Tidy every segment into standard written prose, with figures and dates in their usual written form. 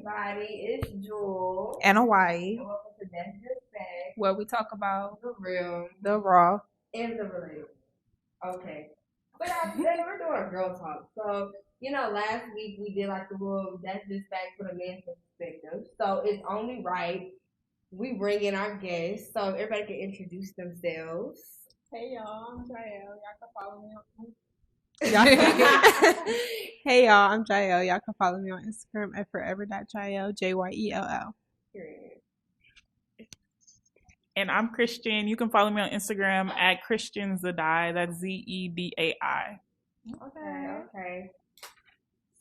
everybody. It's Jewel. And Aawaii. And welcome to That's Just Facts. Where we talk about the real, the raw, and the relatable. Okay. But today we're doing girl talk. So, last week we did like the little That's Just Facts for the man's perspective. So it's only right we bring in our guests so everybody can introduce themselves. Hey y'all, I'm Jael. Y'all can follow me on Hey y'all, I'm Jael. Y'all can follow me on Instagram at forever.jael, Jyell. And I'm Christian. You can follow me on Instagram at Christian Zadai. That's Zedai. Okay.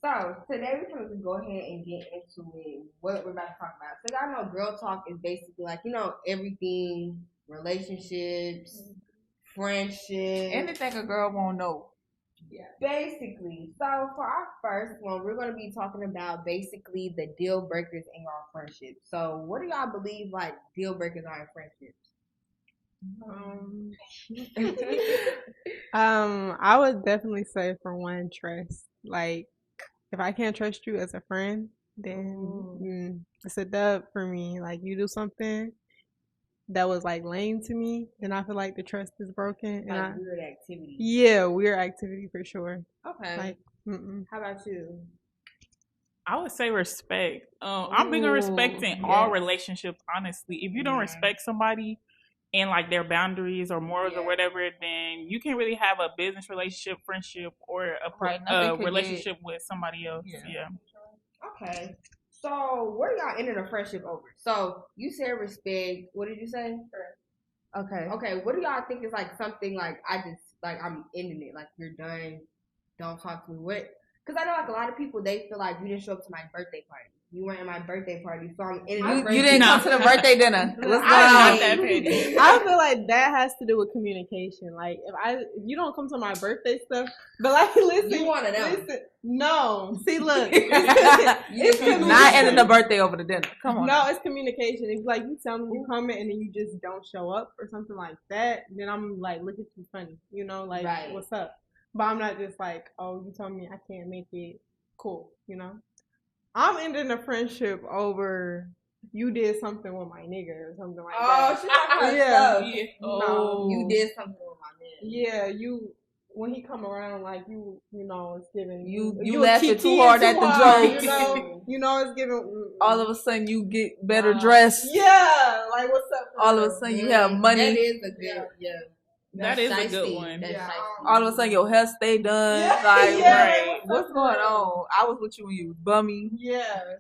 So today we're going to go ahead and get into it, what we're about to talk about. So y'all know girl talk is basically like, everything, relationships, friendships. anything a girl won't know. Yeah. Basically. So for our first one, we're going to be talking about basically the deal breakers in your friendship. So what do y'all believe like deal breakers are in friendships? I would definitely say for one, trust. Like, if I can't trust you as a friend, then it's a dub for me. Like, you do something that was like lame to me, then I feel like the trust is broken. Like weird activity. Yeah, weird activity for sure. Okay. Like, how about you? I would say respect. I'm big on respecting all relationships, honestly. If you don't respect somebody and like their boundaries or morals or whatever, then you can't really have a business relationship, friendship, or a relationship with somebody else. Yeah. Okay. So where do y'all enter the friendship over? So you said respect. What did you say? Okay. Okay. What do y'all think is like something like I'm ending it? Like you're done. Don't talk to me. What? Because I know like a lot of people they feel like you didn't show up to my birthday party. You weren't at my birthday party, so I'm ending the friendship. You didn't come to the birthday dinner. What's going on? I feel like that has to do with communication. Like if you don't come to my birthday stuff, but like listen, you want to know? Listen, no. See, look, it's not ending the birthday over the dinner. Come on. No, it's communication. It's like you tell me you coming and then you just don't show up or something like that. Then I'm like, look at you funny, like what's up? But I'm not just like, oh, you told me I can't make it. Cool, I'm ending a friendship over you did something with my nigga or something like that. Oh, she's talking about stuff. No, you did something with my man. Yeah, when he come around, like it's giving you laughing too hard at the joke. It's giving. All of a sudden, you get better dressed. Yeah, like what's up? All of a sudden, you have money. That is a good, That is a good one. All of a sudden, your hair stay done. Yeah, right. What's going on? I was with you when you was bummy. Yeah.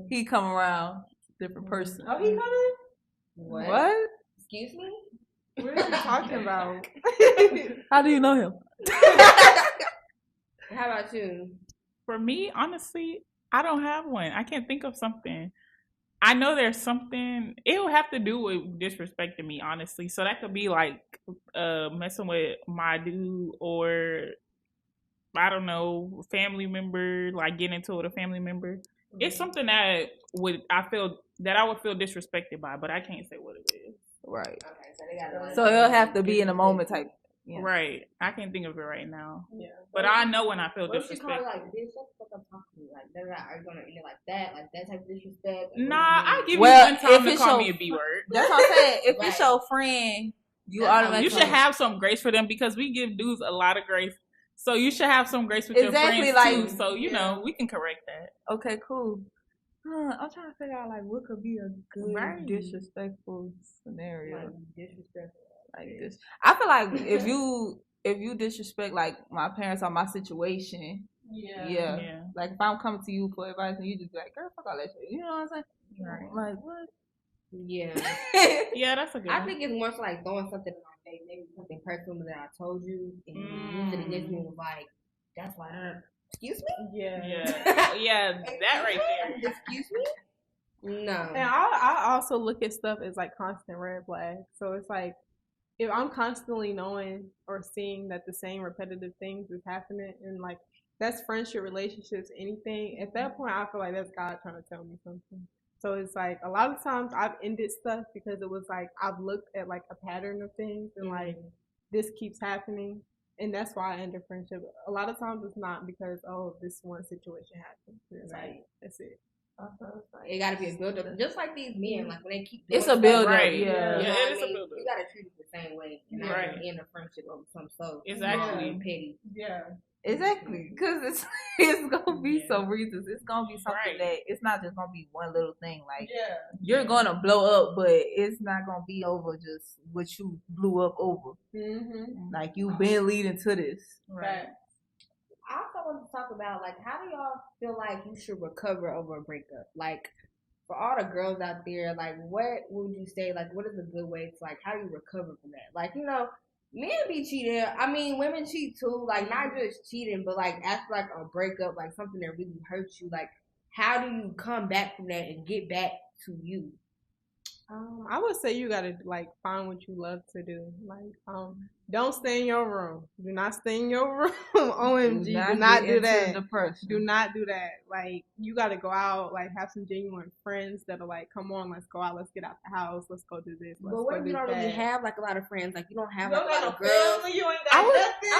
He come around, different person. Oh, he coming? What? Excuse me? What are you talking about? How do you know him? How about you? For me, honestly, I don't have one. I can't think of something. I know there's something. It will have to do with disrespecting me, honestly. So that could be like messing with my dude, or I don't know, family member, like getting into it with a family member. Mm-hmm. It's something that I would feel disrespected by, but I can't say what it is. Right. Okay, so it'll have to be in a moment type. Yeah. Right. I can't think of it right now. Yeah. But I know when I feel disrespected. What you call it, like, bitch, what the fuck I'm talking to you? Like, they're not, are you gonna end it like that type of disrespect? Nah, I give you one time to call me a B word. That's what I'm saying. If it's your friend, you should have some grace for them, because we give dudes a lot of grace. So you should have some grace with your friends too. So we can correct that. Okay, cool. I'm trying to figure out like what could be a good disrespectful scenario. Like disrespectful. Like this. I feel like if you disrespect like my parents or my situation, yeah. Like if I'm coming to you for advice and you just be like, girl, fuck all that shit. You know what I'm saying? Right. Like what? Yeah. Yeah, that's a good one. I think it's more so like throwing something in my face, maybe something personal that I told you, and you use it against me was like, that's why excuse me? Yeah, that right there. Excuse me? No. And I also look at stuff as like constant red flags. So it's like, if I'm constantly knowing or seeing that the same repetitive things is happening, and like that's friendship, relationships, anything, at that point I feel like that's God trying to tell me something. So it's like a lot of times I've ended stuff because it was like I've looked at like a pattern of things and like this keeps happening, and that's why I end a friendship. A lot of times it's not because this one situation happened. It's like that's it. It gotta be a build up, just like these men. Like when they keep it's a build up, right? Yeah, it is a build up. You gotta treat it the same way, and not end a friendship over some so exactly petty. Yeah. Exactly, because it's gonna be some reasons. It's gonna be something that it's not just gonna be one little thing. Like you're gonna blow up, but it's not gonna be over just what you blew up over. Mm-hmm. Like you've been leading to this. Right. I also want to talk about like how do y'all feel like you should recover over a breakup? Like for all the girls out there, like what would you say? Like what is a good way to like how do you recover from that? Like men be cheating. I mean, women cheat too. Like, not just cheating, but like after like a breakup, like something that really hurts you. Like, how do you come back from that and get back to you? I would say you gotta like find what you love to do. Like, don't stay in your room. Do not stay in your room. OMG, do not do that. Do not do that. Like, you gotta go out. Like, have some genuine friends that are like, come on, let's go out. Let's get out the house. Let's go do this. But what if you don't really have like a lot of friends? Like, you don't have like, a lot of girls. You ain't got nothing.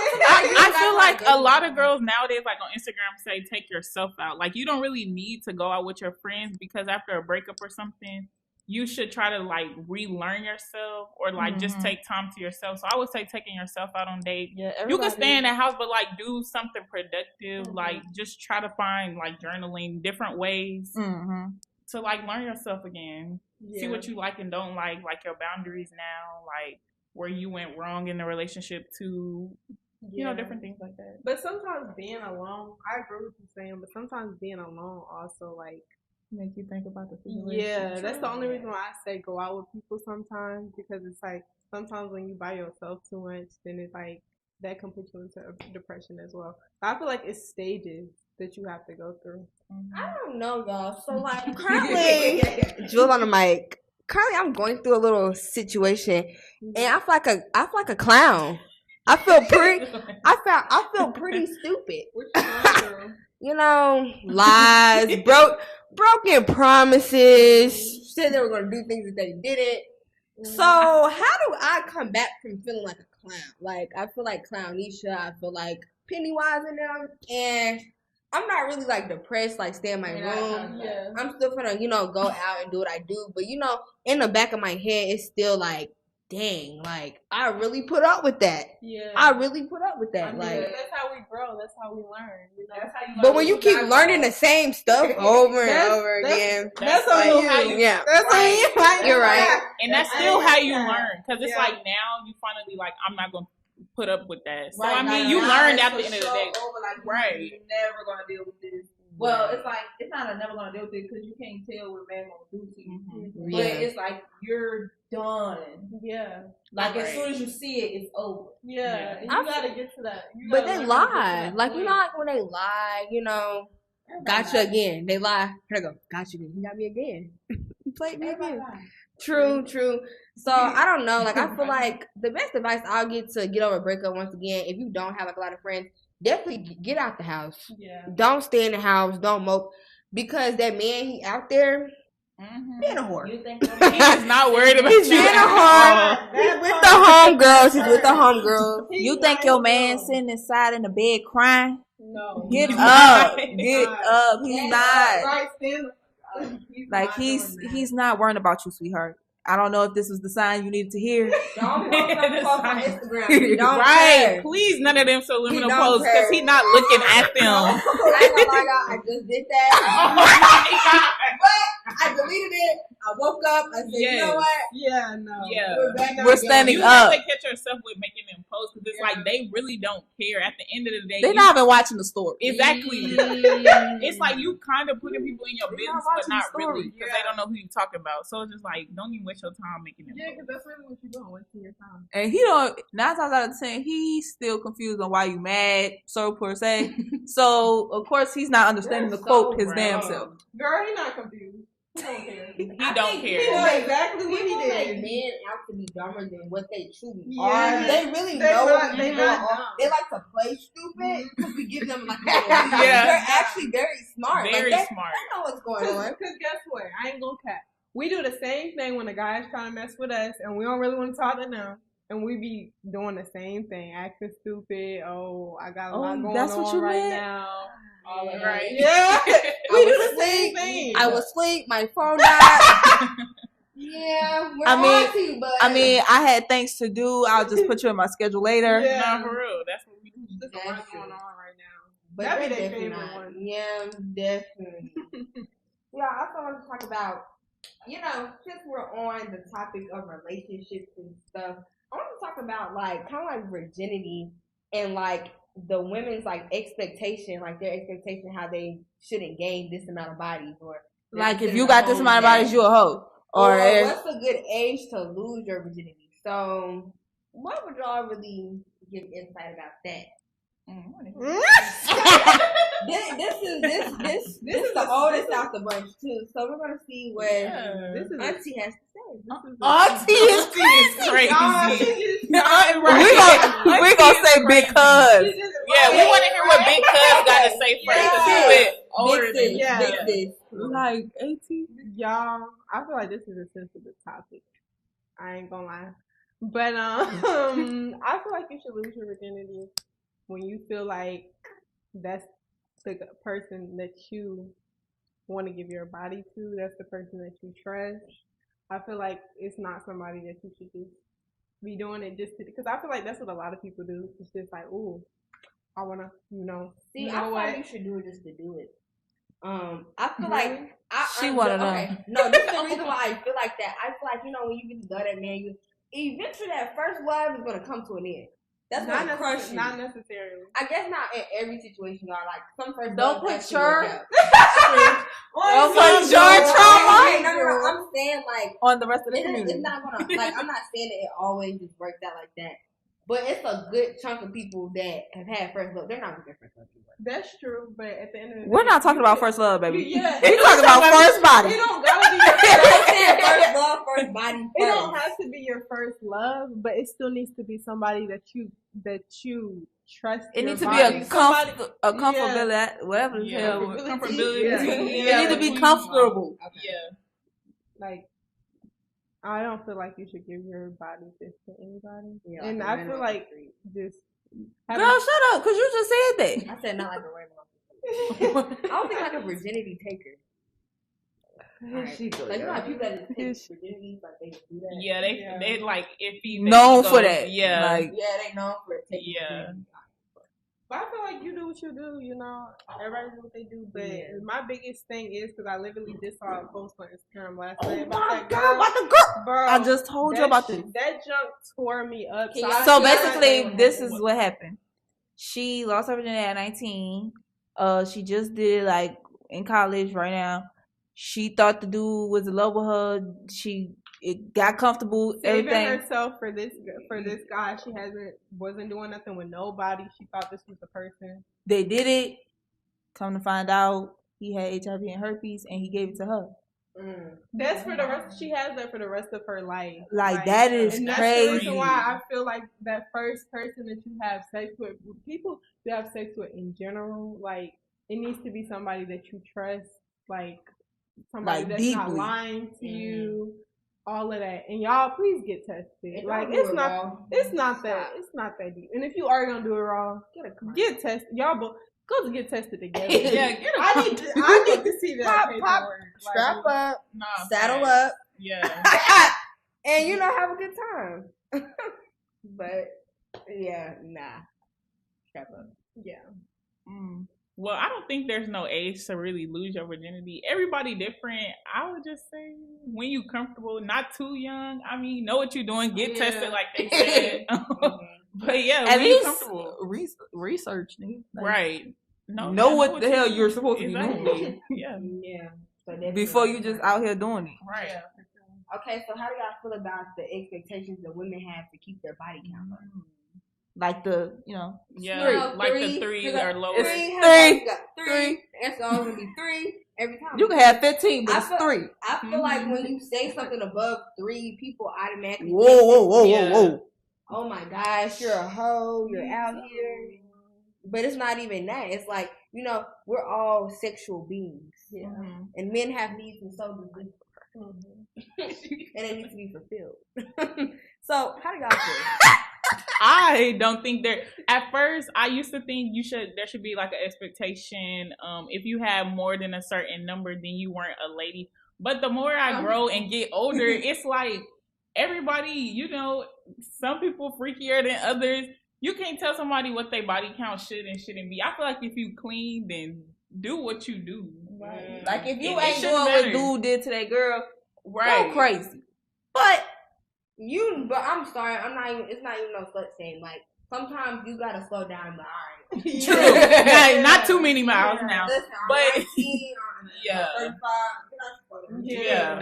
I feel like a lot of girls nowadays, like on Instagram, say take yourself out. Like, you don't really need to go out with your friends because after a breakup or something, you should try to like relearn yourself or like just take time to yourself. So I would say taking yourself out on dates. Yeah, you can stay in the house, but like do something productive. Like just try to find like journaling, different ways to like learn yourself again. See what you like and don't like your boundaries now, like where you went wrong in the relationship too. You know, different things like that. But sometimes being alone, I agree with you saying, but sometimes being alone also like make you think about the situation. Yeah, that's the only reason why I say go out with people sometimes, because it's like sometimes when you by yourself too much, then it's like that can put you into depression as well. I feel like it's stages that you have to go through. I don't know, y'all. So like currently, Jewel on the mic. Currently, I'm going through a little situation, and I feel like a clown. I feel pretty stupid. You know, lies, broken promises, said they were going to do things that they didn't. So how do I come back from feeling like a clown? Like, I feel like Clownisha, I feel like Pennywise in them, and I'm not really like depressed, like stay in my room. Yeah. I'm still gonna, go out and do what I do. But in the back of my head, it's still like, dang, like I really put up with that. Yeah, I really put up with that. I mean, like that's how we grow. That's how we learn. That's how you learn. But when you keep learning the same stuff over and over again, that's how you. Yeah, that's how you. You're right, and that's still how you learn. Because it's like now you finally like I'm not gonna put up with that. So I mean, you learned at the end of the day, right? You're never gonna deal with this. Well, it's like it's not never gonna deal with it because you can't tell what man gonna do to you. Mm-hmm. But it's like you're done. Yeah. Like as soon as you see it, it's over. Yeah. And you gotta get to that. But they lie. Like like when they lie, got you again. They lie. Here I go. Got you again. You got me again. You played me again. True. So I don't know. Like I feel like the best advice I'll get to get over a breakup once again, if you don't have like a lot of friends, definitely get out the house. Yeah. Don't stay in the house. Don't mope. Because that man, he out there being a whore. You think he's not worried about he's being a whore. He's with the homegirls. He's with the homegirls. You think your man sitting inside in the bed crying? No. Get up. Get up. He's not. Like he's not worrying about you, sweetheart. I don't know if this was the sign you needed to hear. Don't post on Instagram. Right. Please, none of them subliminal posts because he's not looking at them. I ain't gonna lie, y'all. I just did that. But I deleted it. I woke up. I said, you know what? Yeah, no. Yeah. We're standing you up. You have to catch yourself with making them posts because it's like they really don't care. At the end of the day, they're not even watching the story. Exactly. It's like you kind of putting people in your business, but not really because they don't know who you're talking about. So it's just like, don't even waste your time making them. Yeah, because that's really what you're doing, wasting your time. And he don't. 9 times out of 10, he's still confused on why you mad, so per se. So of course he's not understanding the quote his damn self. Girl, he's not confused. He don't care. He don't care. He knows exactly what he did. Make men out to be dumber than what they truly are. They really know what they're doing. They like to play stupid because we give them like they're actually very smart. Very smart. They know what's going on. Because guess what? I ain't gonna cap. We do the same thing when a guy's trying to mess with us and we don't really want to talk to them. And we be doing the same thing, acting stupid. Oh, I got a lot going on right now. All right. Yeah. We do the same thing. I was asleep. My phone died. Yeah, we're on to you, but I had things to do. I'll just put you in my schedule later. Yeah, nah, for real. That's what we do. There's a lot going on right now. But that'd be their favorite one. Yeah, definitely. Yeah, I also want to talk about, since we're on the topic of relationships and stuff, I want to talk about like kind of like virginity and like the women's like expectation, like their expectation how they shouldn't gain this amount of bodies, or like if you got this amount of bodies, you a hoe. Or what's a good age to lose your virginity? So, what would y'all really give insight about that? This is the oldest out the bunch too. So we're gonna see what Auntie has to say. Auntie is crazy. We gonna say big cuz. Yeah, we want to hear what big cuz got to say first. Older than big. Like 18. Y'all, I feel like this is a sensitive topic. I ain't gonna lie. But I feel like you should lose your virginity when you feel like that's the person that you want to give your body to. That's the person that you trust. I feel like it's not somebody that you should just be doing it just to, because I feel like that's what a lot of people do. It's just like, ooh, I want to, See, I feel like you should do it just to do it. I feel like she wanted No, this is the reason why I feel like that. I feel like when you get to love that man, eventually that first love is gonna come to an end. That's not crush you. Not necessarily. I guess not in every situation. Like some first don't put your don't put your trauma. No. I'm saying like on the rest of the community. It's not gonna like. I'm not saying that it always just works out like that. But it's a good chunk of people that have had first love. They're not with their first love. That's true, but at the end of the day, we're not talking about first love, baby. Yeah, we're talking about first body. It don't gotta be your first love, first body. First. It don't have to be your first love, but it still needs to be somebody that you trust. It needs to be a comfortability, whatever the hell. Comfortability. It needs to be comfortable. Yeah. Like, I don't feel like you should give your body just to anybody. Yeah, and like I feel like just... Girl, shut up, because you just said that. I said not like a random. I don't think like a virginity taker. Right. Like, like people that just take virginities, like they do that. Yeah, they like iffy. Known for that. Yeah. Like, they known for it. Yeah. But I feel like you do what you do, everybody do what they do. But my biggest thing is, because I literally just saw a post on Instagram last night about that girl. About the girl. Bro, I just told you about this. That junk tore me up. So basically, this is what happened. She lost her virginity at 19. She just did like in college right now. She thought the dude was in love with her. It got comfortable. Saving everything herself for this guy. She wasn't doing nothing with nobody. She thought this was the person. They did it. Come to find out, he had HIV and herpes, and he gave it to her. That's for the rest. She has that for the rest of her life. Like that is and crazy. That's the reason why I feel like that first person that you have sex with, people you have sex with in general, like it needs to be somebody that you trust, like somebody that's deeply. Not lying to you. All of that, and y'all, please get tested. Like it's not that deep. And if you are gonna do it wrong, get tested. Y'all both go to get tested together. I need to see that paperwork. Strap up, saddle up, and have a good time. But strap up. Yeah. Well, I don't think there's no age to really lose your virginity. Everybody different. I would just say when you comfortable, not too young. I mean, know what you're doing. Get tested like they said. But yeah, at least comfortable. Research, nigga. Like, right. Know what the hell you're supposed to be doing. Yeah. So before you just out here doing it. Right. Yeah. Okay, so how do y'all feel about the expectations that women have to keep their body count up? Like the, the three or lower. Three. It's always gonna be 3 every time. You can have 15, but it's 3. I feel like when you say something above 3, people automatically whoa. Oh my gosh, you're a hoe. You're out here. But it's not even that. It's like we're all sexual beings, and men have needs, and so do we. And they need to be fulfilled. So how do y'all feel? I don't think there. At first, I used to think there should be like an expectation. If you have more than a certain number, then you weren't a lady. But the more I grow and get older, it's like everybody, some people freakier than others. You can't tell somebody what their body count should and shouldn't be. I feel like if you clean, then do what you do. Right. Like if you ain't doing what dude did to that girl, go crazy. But I'm sorry, it's not even no slut shame. Like sometimes you gotta slow down and be like, all right. True. Not too many miles now. Listen, but 19, yeah. 35, yeah.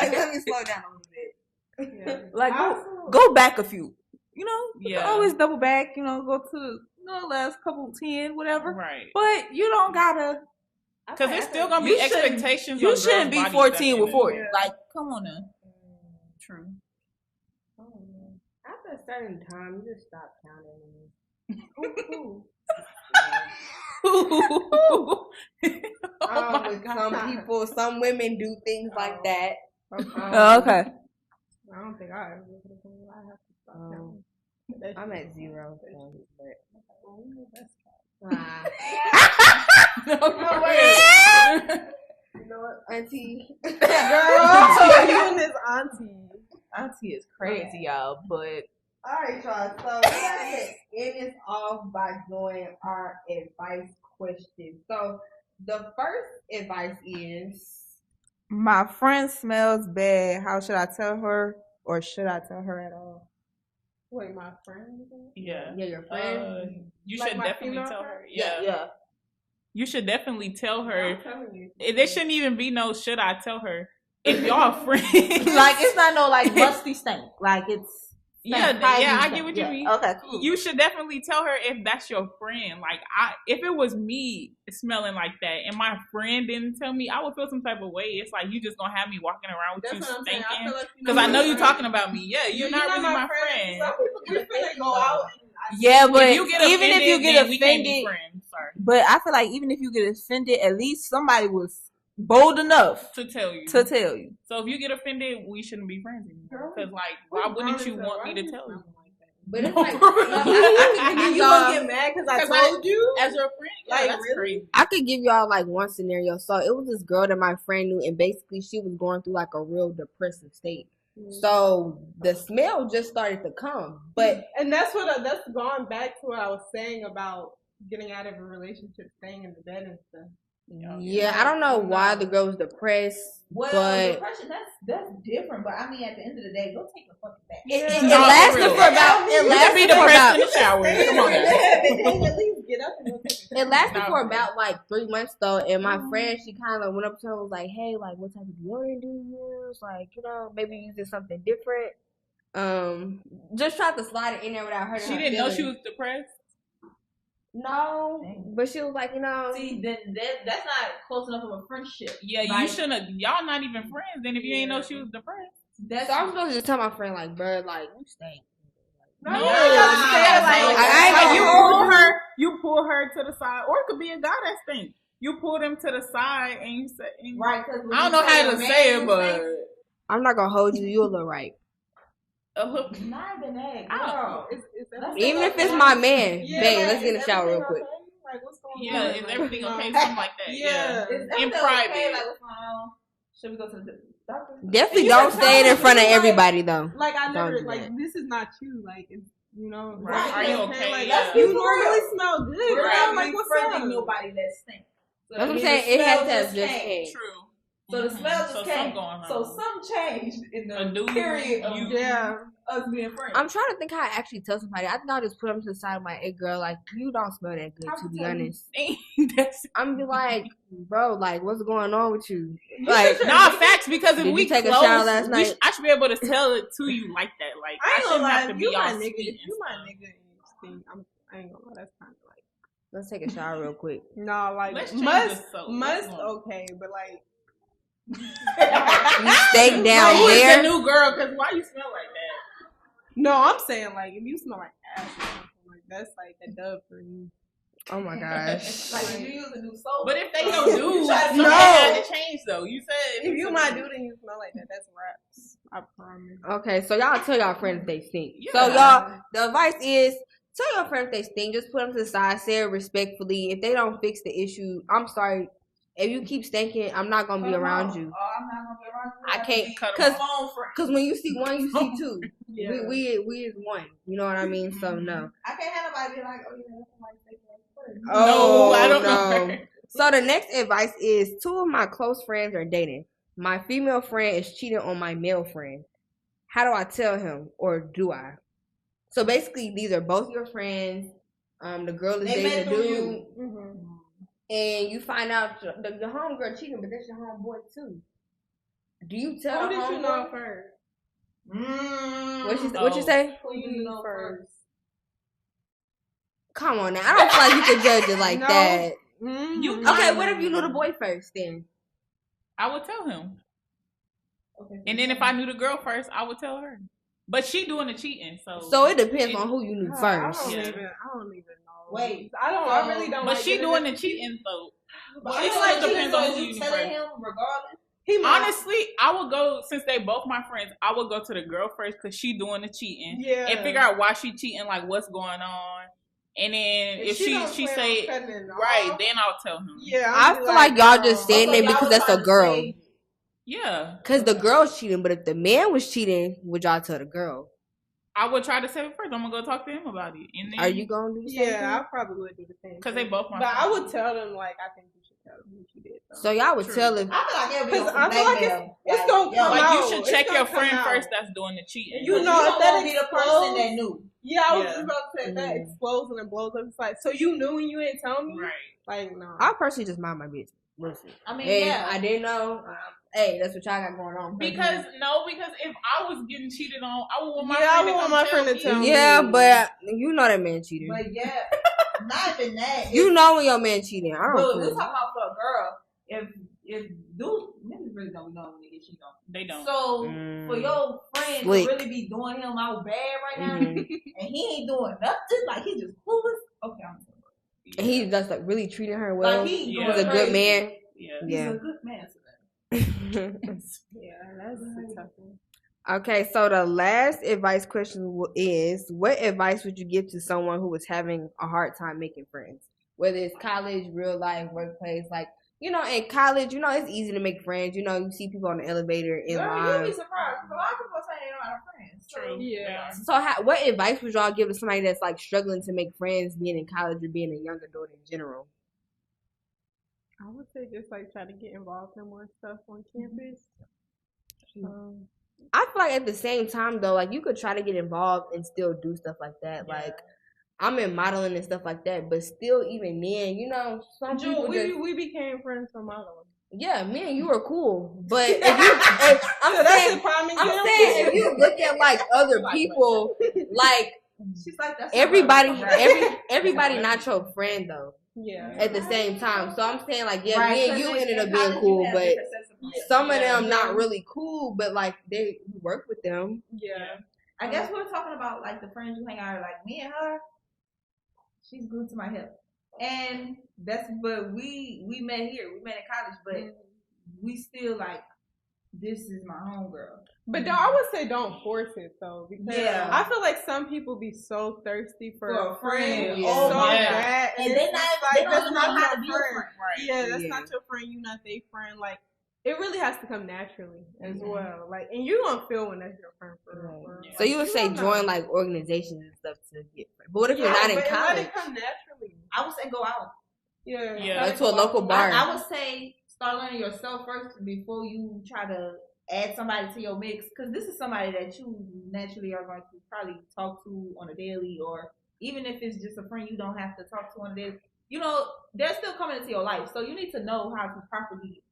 Like let me slow down a little bit. Yeah. Like go back a few. You can always double back, go to last couple 10, whatever. Right. But you don't gotta, because it's still gonna be expectations. You shouldn't be 14 with 40. Like, come on now. True. After a certain time, you just stop counting. Some people, some women do things like that. Okay. I don't think I ever would have done. I have to stop counting. I'm at 0. No way. You know what, Auntie? Girl, you and this auntie. Auntie is crazy, y'all. But all right, y'all. So we gotta end this off by doing our advice question. So the first advice is: my friend smells bad. How should I tell her, or should I tell her at all? Wait, my friend? Yeah, your friend. You should definitely tell her. Yeah. You should definitely tell her. I'm telling you. There shouldn't even be no should I tell her. If y'all friends, like it's not no like musty stink. Like it's I get what you mean. Okay, cool. You should definitely tell her if that's your friend. Like if it was me smelling like that and my friend didn't tell me, I would feel some type of way. It's like you just gonna have me walking around with you stinking because I know you talking about me. Yeah, you're not really my friend. Some people get offended, go out. Yeah, but if even if you get we can't be offended, friends. Sorry. But I feel like even if you get offended, at least somebody was bold enough to tell you. So if you get offended, we shouldn't be friends anymore. Because why wouldn't you want me to tell you? But it's like, you gonna get mad because I told you as your friend. Yeah, that's really crazy. I could give y'all like one scenario. So it was this girl that my friend knew, and basically she was going through like a real depressive state. So the smell just started to come, and that's going back to what I was saying about getting out of a relationship, staying in the bed and stuff. Yeah, I don't know why the girl was depressed. Well, but depression that's different. But I mean, at the end of the day, go take a fucking bath. It lasted for about. It lasted for about. In the shower. Come on. At least get up and go take a It lasted for about like 3 months though, and my friend, she kind of went up to her and was like, "Hey, like, what type of deodorant do you use? Like, maybe using something different." Just tried to slide it in there without hurting. She didn't know she was depressed. No, but she was like, See, then that's not close enough of a friendship. Yeah, you shouldn't have. Y'all not even friends. Then if you ain't know she was depressed. So I'm supposed to just tell my friend like, "Bro, like, you stink." No, you pull her to the side, or it could be a guy that stinks. You pull them to the side and you say, right? I don't know how to say it, but I'm not gonna hold you. You're a little right. Not even that, girl. Even if it's my man, babe, let's get in the shower real quick. Like, what's going on? Yeah, is everything okay? Something like that. Yeah. In private. Okay? Like, what's going on? Should we go to the doctor? Definitely don't say it in front of everybody, though. Like, I never, this is not you. Like, it's, right. Are you okay? Like, you normally smell good. Right. Like, what's up? Nobody that stinks. So that's what I'm saying. It has to have just changed. True. So the smell just came. So some changed in the period of us being friends. I'm trying to think how I actually tell somebody. I think I'll just put them to the side of my hey girl, like, you don't smell that good, to be honest. I'm be like, bro, like, what's going on with you? Like, facts, because if we take close, a shower last night? I should be able to tell it to you like that. Like, I shouldn't have to be all sweet. If you my nigga and you stink, I ain't gonna lie, that's kind of like, let's take a shower real quick. No, like, must okay, but like, you stay down who there. Is the new girl? Because why you smell like that? No, I'm saying like if you smell like ass or something, like that's like a dub for me. Oh my gosh. Like if you use a new soap. But if they don't do, something had to change though. You said if you my dude and you smell like that, that's raps. I promise. Okay, so y'all tell y'all friends if they stink. Yeah. So y'all, the advice is tell your friends if they stink. Just put them to the side, say it respectfully. If they don't fix the issue, I'm sorry. If you keep stinking, I'm not gonna be around you. Oh, I'm not gonna be around you. I can't, cause when you see one, you see two. Yeah. We is one. You know what I mean? So no. I can't have nobody be like, oh yeah, somebody stinking. Oh, No, I don't no. know. So the next advice is 2 of my close friends are dating. My female friend is cheating on my male friend. How do I tell him, or do I? So basically, these are both your friends. The girl is dating a dude, and you find out your homegirl cheating, but that's your homeboy too. Do you tell the homeboy? Who did you know first? What you say? Who you know first? Come on now, I don't feel like you can judge it like No. that. Mm-hmm. Okay, what if you knew the boy first then? I would tell him. Okay. And then if I knew the girl first, I would tell her. But she doing the cheating, So it depends on who you knew first. I don't even know. Wait, I really don't. But like she it. doing the cheating, so. But It still depends on who you you knew telling first. him regardless. Honestly, I would go, since they both my friends, I would go to the girl first because she doing the cheating. Yeah. And figure out why she cheating, like what's going on. And then if she say right, then I'll tell him. Yeah, I feel like y'all just saying it because that's a girl. Yeah. Because the girl's cheating, but if the man was cheating, would y'all tell the girl? I would try to save it first. I'm gonna go talk to him about it. And then, Are you gonna do the same thing? I probably would do the same. Because they both my But friends. I would tell them, like, I think you should tell them what you did. So y'all would tell if I feel like it'll be on I feel like it's gonna come like out. you should check It's your gonna friend come out. first that's doing the cheating. You know, if that be the person explodes- that knew. Yeah, I was Yeah. just about to say if that explodes and it blows up. It's like, so you knew and you didn't tell me? Right. Like, no. I personally just mind my business. Listen, I mean, hey, yeah. I didn't know. Hey, that's what y'all got going on. Because if I was getting cheated on, I would want my Yeah, I friend would to want come my tell friend to me. tell me. Yeah, but you know that man cheating. But yeah, not even that. You know when your man cheating. I But don't we're care. talking about for a girl. If dudes really don't know when they get cheated on. They don't. So for your friend Slick. to really be doing him out bad right now, and he ain't doing nothing, like he just clueless. Okay, I'm sorry. And he's just like really treating her well. Like he He's doing a good crazy. man. Yeah. He's Yeah. a good man. Yeah, that's a tough one. Okay, so the last advice question is: what advice would you give to someone who was having a hard time making friends? Whether it's college, real life, workplace, like, you know, in college, you know, it's easy to make friends. You know, you see people on the elevator in Girl, line. you'll be surprised. A lot of people say they don't have friends. True. Yeah. So, what advice would y'all give to somebody that's like struggling to make friends, being in college or being a young adult in general? I would say just like try to get involved in more stuff on campus. I feel like at the same time though, like you could try to get involved and still do stuff like that. Yeah. Like I'm in modeling and stuff like that, but still, even then, you know, some people we became friends from modeling. Yeah, me and you were cool, but if you, I'm saying if you look at like other people, like She's like that's everybody not your friend though. Yeah. At the same time, so I'm saying like, yeah, Right, me and you ended up being cool, but some of them not really cool, but like they work with them. Yeah. I guess we're talking about like the friends you hang out with, like me and her. She's glued to my hip, and but we met here. We met in college, but we still like this is my homegirl. But I would say don't force it though, because I feel like some people be so thirsty for a friend, so bad, and they don't know how to be a friend. Right. Yeah, that's not your friend. You're not their friend. Like it really has to come naturally as well. Like, and you're gonna feel when that's your friend for real. So you would say join like organizations and stuff to get friends. But what if you're not in college? Let it come naturally. I would say go out. Yeah. Go to a local bar. I would say start learning yourself first before you try to add somebody to your mix, because this is somebody that you naturally are going to probably talk to on a daily, or even if it's just a friend you don't have to talk to on a daily. You know, they're still coming into your life, so you need to know how to properly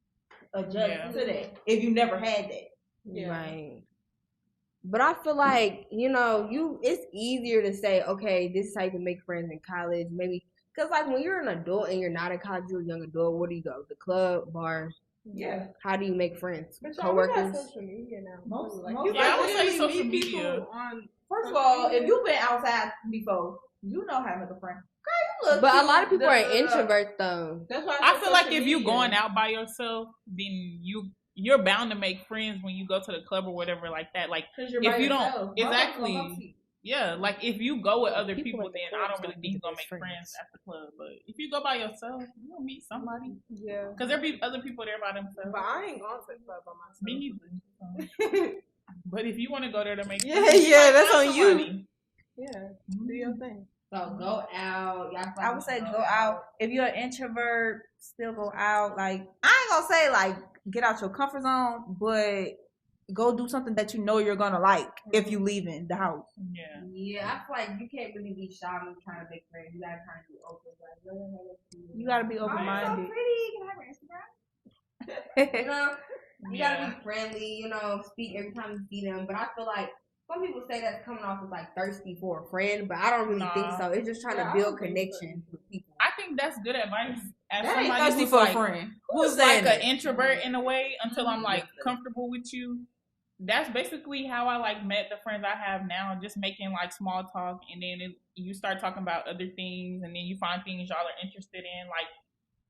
adjust to that if you never had that. Yeah. Right. But I feel like, you know, it's easier to say, okay, this is how you can make friends in college, maybe. Because, like, when you're an adult and you're not in college, you're a young adult, where do you go? The club, bars? Yeah. How do you make friends? But coworkers? We got social media now. Most I would say social meet media. people on. First of all, if you've been outside before, you know how to make a friend. Girl, you look But cute. a lot of people are introverts, though. That's why I feel like if you going out by yourself, then you you're bound to make friends when you go to the club or whatever like that. Like if you don't exactly. Yeah, like if you go with other people, then I don't really think you're gonna make friends at the club. But if you go by yourself, you'll meet somebody. Yeah, because there'll be other people there by themselves. But I ain't going to the club by myself. Me neither. But if you want to go there to make friends, that's on you. Yeah, do your thing. So go out. I would say go out. If you're an introvert, still go out. Like I ain't gonna say like get out your comfort zone, but go do something that you know you're gonna like if you leaving the house. Yeah. Yeah, I feel like you can't really be shy when trying to make friends. You gotta kind of be open. Like, you gotta be open minded. So pretty. Can I have your Instagram? You know, you gotta be friendly. You know, speak every time you see them. But I feel like some people say that's coming off as like thirsty for a friend, but I don't really think so. It's just trying to build connections with people. I think that's good advice. As that somebody thirsty who's for like, a friend. Who's like an introvert in a way until I'm like comfortable with you. That's basically how I like met the friends I have now. Just making like small talk, and then you start talking about other things, and then you find things y'all are interested in. Like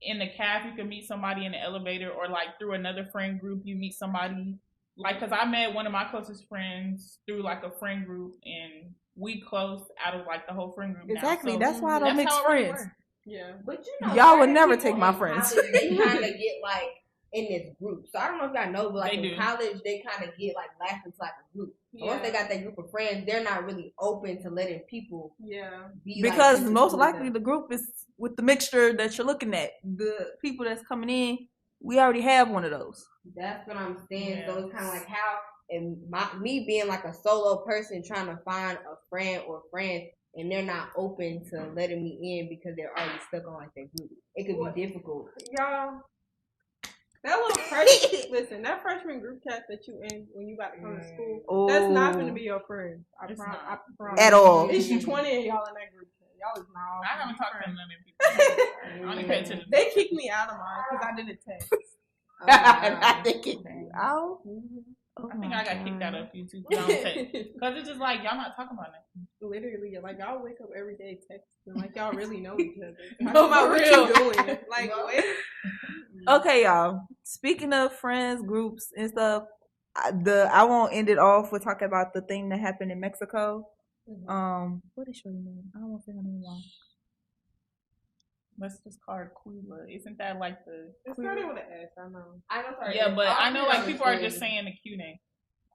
in the caf, you can meet somebody in the elevator, or like through another friend group, you meet somebody. Like, cause I met one of my closest friends through like a friend group, and we close out of like the whole friend group. Exactly. So, that's why I don't mix friends. Yeah, but you know, y'all would never take my friends. They kind of get like in this group. So I don't know if y'all know, but like in college, they kind of get like lashed into like a group. Yeah. Once they got that group of friends, they're not really open to letting people. Be because like, most likely the group is with the mixture that you're looking at. The people that's coming in, we already have one of those. That's what I'm saying. Yeah. So it's kind of like how, and me being like a solo person trying to find a friend or friends, and they're not open to letting me in because they're already stuck on like their group. It could be difficult. Y'all. That little freshman, listen, that freshman group chat that you in when you about to come to school, that's not going to be your friend. I promise. At all. It's you 20 and y'all in that group chat. Y'all is not. I haven't talked to none of people. I only pay attention. They kicked me out of mine because I didn't text. They kicked you out? I think I got kicked out of a few too. Because it's just like, y'all not talking about it. Literally, like, y'all wake up every day texting. Like, y'all really know each other. No, for real. Doing. Like, wait. Okay, y'all. Speaking of friends, groups, and stuff, I won't end it off with talking about the thing that happened in Mexico. What is your name? I don't want to say her name wrong. Let's just call her Quila. Isn't that like the? It started with an S. I know. Yeah, but I know like people are just saying the Q name.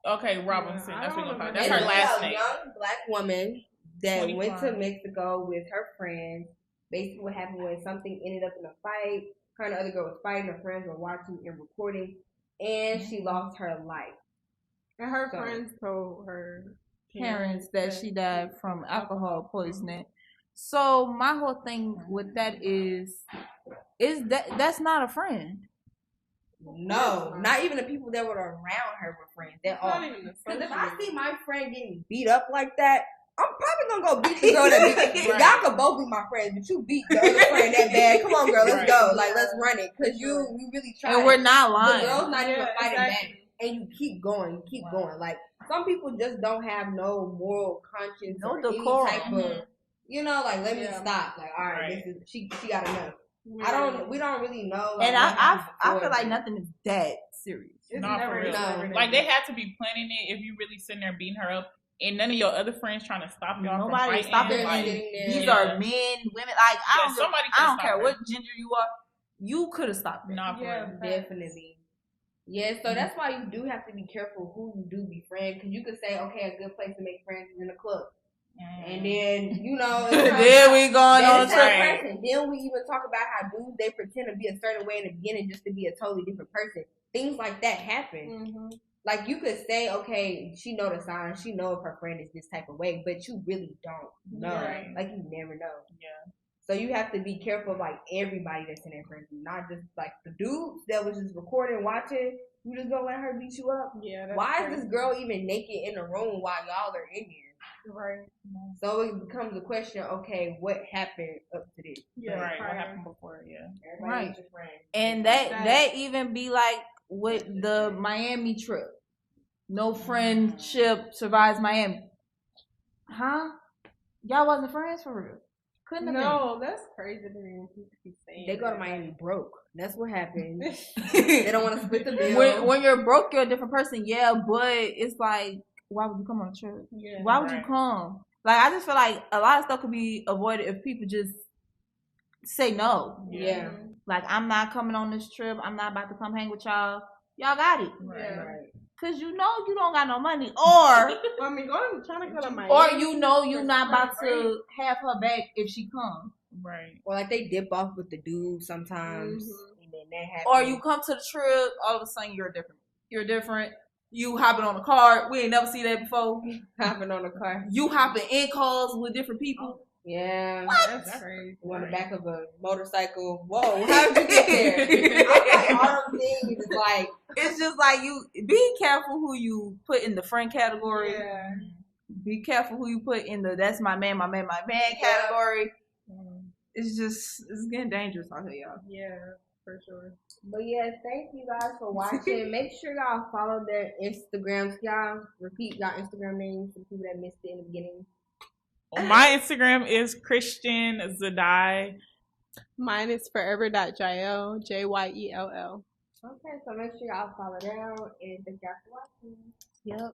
Okay, Robinson. That's what we're gonna call. That's her last name. A young black woman that 25. Went to Mexico with her friends. Basically, what happened was something ended up in a fight. Her and the other girl was fighting. Her friends were watching and recording, and she lost her life. And her friends told her parents that she died from alcohol poisoning. So my whole thing with that is that's not a friend. No, not even the people that were around her were friends. They're all. Because if I see my friend getting beat up like that, I'm probably gonna go beat the girl that beat. Right. Y'all could both be my friends, but you beat the other friend that bad. Come on, girl, let's go. Like, let's run it. Because you really try. And we're not lying. The girl's not even fighting back. And you keep going, going. Like, some people just don't have no moral conscience or decorum. Any type of, you know, like, let me stop. Like, all right, this is she got enough. We don't really know. Like, and I feel like nothing is that serious. It's not for real. No. Like, they had to be planning it if you really sitting there beating her up. And none of your other friends trying to stop y'all from fighting. Stopping. Like, these are men, women. Like, I don't care what gender you are. You could have stopped it. Not for real. Definitely. Yeah, so that's why you do have to be careful who you do befriend. Because you could say, okay, a good place to make friends is in a club. And then, you know. Then we going on a trip. Then we even talk about how dudes, they pretend to be a certain way in the beginning just to be a totally different person. Things like that happen. Mm-hmm. Like, you could say, okay, she know the signs. She know if her friend is this type of way. But you really don't know. Right. Like, you never know. Yeah. So you have to be careful of, like, everybody that's in their friend group. Not just, like, the dudes that was just recording, watching. You just gonna let her beat you up? Yeah. Why is this girl even naked in the room while y'all are in here? Right. So it becomes a question, okay, what happened up to this? Yeah, right. What happened before, Everybody right. And that even be like with the Miami trip. No friendship survives Miami. Huh? Y'all wasn't friends for real? Couldn't have No, that's crazy to me when people keep saying They go to that. Miami broke. That's what happened. They don't want to split the bill. When you're broke, you're a different person. Yeah, but it's like, why would you come on a trip? Yeah, why would you come? Like, I just feel like a lot of stuff could be avoided if people just say no. Yeah. Like, I'm not coming on this trip. I'm not about to come hang with y'all. Y'all got it. Right. Cause you know you don't got no money, or I mean, trying to go to Miami, or you know you're not about to have her back if she comes. Right. Or like they dip off with the dude sometimes, and then that happens. Or you come to the trip, all of a sudden you're different. You're different. You hopping on a car. We ain't never seen that before. Hopping on a car. You hopping in cars with different people. Yeah. That's crazy. On the back of a motorcycle. Whoa, how did you get there? I'm like, all them things is like, it's just like you be careful who you put in the friend category. Yeah. Be careful who you put in the that's my man category. It's getting dangerous out here, y'all. Yeah, for sure. but yeah, thank you guys for watching. Make sure y'all follow their Instagrams. Y'all repeat y'all Instagram names for the people that missed it in the beginning. My Instagram is Christian Zadai. Mine is forever.jyell, Jyell. Okay, so make sure y'all follow down and thank y'all for watching. Yep.